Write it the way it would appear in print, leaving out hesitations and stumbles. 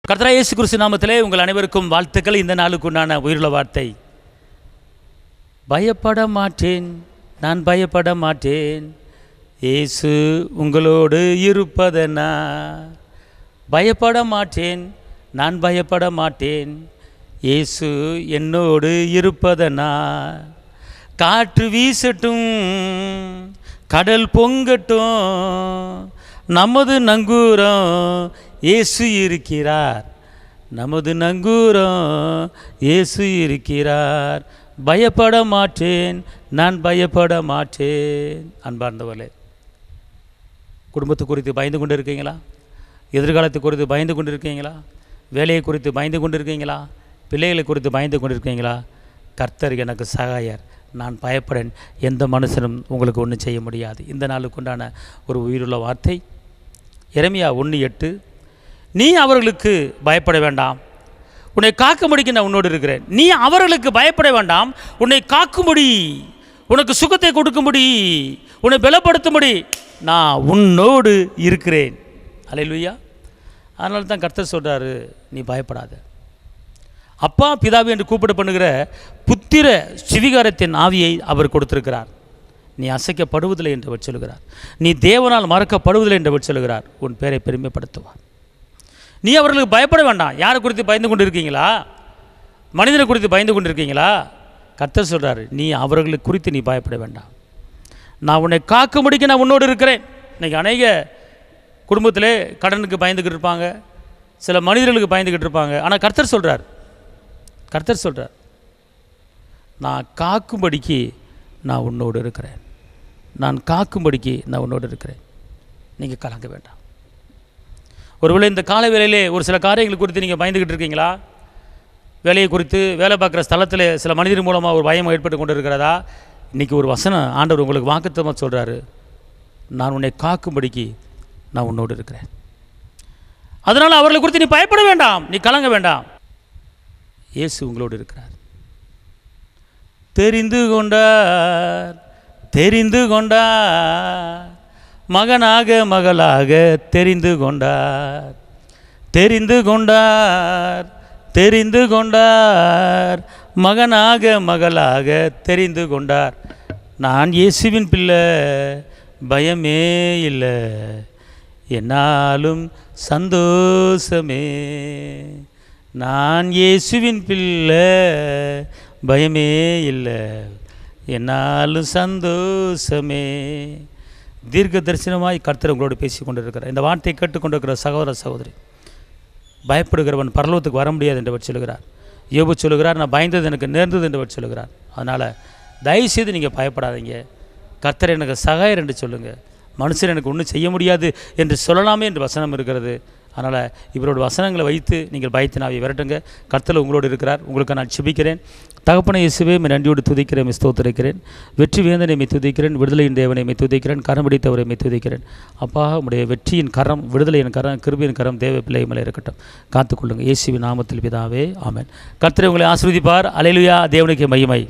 கர்த்தராகிய இயேசு கிறிஸ்து நாமத்திலே உங்கள் அனைவருக்கும் வாழ்த்துக்கள். இந்த நாளுக்கு உண்டான உயிருள்ள வார்த்தை, பயப்பட மாட்டேன், நான் பயப்பட மாட்டேன், இயேசு உங்களோடு இருப்பதனா. பயப்பட மாட்டேன், நான் பயப்பட மாட்டேன், இயேசு என்னோடு இருப்பதனா. காற்று வீசட்டும், கடல் பொங்கட்டும், நமது நங்கூரம் இயேசு இருக்கிறார், நமது நங்கூரம் இயேசு இருக்கிறார். பயப்பட மாட்டேன், நான் பயப்பட மாட்டேன். அன்பார்ந்தவர்களே, குடும்பத்தை குறித்து பயந்து கொண்டு இருக்கீங்களா? எதிர்காலத்தை குறித்து பயந்து கொண்டு இருக்கீங்களா? வேலையை குறித்து பயந்து கொண்டு இருக்கீங்களா? பிள்ளைகளை குறித்து பயந்து கொண்டு இருக்கீங்களா? கர்த்தர் எனக்கு சகாயர், நான் பயப்படேன், எந்த மனுஷனும் உங்களுக்கு ஒன்றும் செய்ய முடியாது. இந்த நாளுக்கு உண்டான ஒரு உயிருள்ள வார்த்தை, எரேமியா 1:8. நீ அவர்களுக்கு பயப்பட வேண்டாம், உன்னை காக்கும்படிக்கு நான் உன்னோடு இருக்கிறேன். நீ அவர்களுக்கு பயப்பட வேண்டாம், உன்னை காக்கும்படி, உனக்கு சுகத்தை கொடுக்கும்படி, உன்னை பலப்படுத்தும்படி நான் உன்னோடு இருக்கிறேன். அல்லேலூயா. அதனால தான் கர்த்தர் சொல்கிறாரு, நீ பயப்படாத. அப்பா பிதாவே என்று கூப்பிட பண்ணுகிற புத்திர சிவிகாரத்தின் ஆவியை அவர் கொடுத்திருக்கிறார். நீ அசைக்கப்படுவதில்லை என்றவர் சொல்கிறார். நீ தேவனால் மறக்கப்படுவதில்லை என்றவர் சொல்கிறார். உன் பேரை பெருமைப்படுத்துவார். நீ அவர்களுக்கு பயப்பட வேண்டாம். யாரை குறித்து பயந்து கொண்டு இருக்கீங்களா? மனிதனை குறித்து பயந்து கொண்டு இருக்கீங்களா? கர்த்தர் சொல்கிறார், நீ அவர்களுக்கு குறித்து நீ பயப்பட வேண்டாம், நான் உன்னை காக்கும்படிக்கு நான் உன்னோடு இருக்கிறேன். இன்றைக்கி அநேக குடும்பத்திலே கடனுக்கு பயந்துக்கிட்டு இருப்பாங்க, சில மனிதர்களுக்கு பயந்துக்கிட்டு இருப்பாங்க. ஆனால் கர்த்தர் சொல்கிறார், நான் காக்கும்படிக்கு நான் உன்னோடு இருக்கிறேன், நான் காக்கும்படிக்கு நான் உன்னோடு இருக்கிறேன், நீங்கள் கலங்க வேண்டாம். ஒருவேளை இந்த கால வேளையிலே ஒரு சில காரியங்கள் குறித்து நீங்கள் பயந்துக்கிட்டு இருக்கீங்களா? வேலையை குறித்து, வேலை பார்க்குற ஸ்தலத்தில் சில மனிதர் மூலமாக ஒரு பயம் ஏற்பட்டு கொண்டு இருக்கிறதா? இன்றைக்கி ஒரு வசனம் ஆண்டவர் உங்களுக்கு வாக்குத்தத்தமாக சொல்கிறாரு, நான் உன்னை காக்கும்படிக்கு நான் உன்னோடு இருக்கிறேன். அதனால் அவர்களை குறித்து நீ பயப்பட வேண்டாம், நீ கலங்க வேண்டாம். இயேசு உங்களோடு இருக்கிறார். தெரிந்து கொண்டார், மகனாக மகளாக தெரிந்து கொண்டார், மகனாக மகளாக தெரிந்து கொண்டார். நான் இயேசுவின் பிள்ளை, பயமே இல்லை, என்னாலும் சந்தோஷமே. நான் இயேசுவின் பிள்ளை, பயமே இல்லை, என்னாலும் சந்தோஷமே. தீர்க்க தரிசனமாய் கர்த்தர் உங்களோடு பேசி கொண்டிருக்கிறார். இந்த வார்த்தையை கேட்டுக்கொண்டிருக்கிற சகோதர சகோதரி, பயப்படுகிறவன் பரலோகத்துக்கு வர முடியாது என்றவர் சொல்கிறார். யோபு சொல்கிறார், நான் பயந்தது எனக்கு நேர்ந்தது என்றவர் சொல்கிறார். அதனால் தயவுசெய்து நீங்கள் பயப்படாதீங்க. கர்த்தர் எனக்கு சகாயர் என்று சொல்லுங்கள். மனுஷன் எனக்கு ஒன்றும் செய்ய முடியாது என்று சொல்லலாமே என்று வசனம் இருக்கிறது. அதனால் இவரோட வசனங்களை வைத்து நீங்கள் பயத்தினாவை விரட்டுங்க. கர்த்தர் உங்களோடு இருக்கிறார். உங்களுக்கு நான் செபிக்கிறேன். தகப்பனை இயேசுவே, நன்றியோடு துதிக்கிறேன், ஸ்தோத்திரிக்கிறேன். வெற்றி வேந்தனை மெய் துதிக்கிறேன், விடுதலையின் தேவனை மெய் துதிக்கிறேன், கரம் பிடித்தவரை மெய் துதிக்கிறேன். அப்பா, உடைய வெற்றியின் கரம், விடுதலையின் கரம், கிருபையின் கரம் தேவ பிள்ளை மேலே இருக்கட்டும். காத்துக்கொள்ளுங்கள். இயேசுவின் நாமத்தில் பிதாவே, ஆமென். கர்த்தர் உங்களை ஆசீர்வதிப்பார். அல்லேலூயா. தேவனுக்கு மகிமை.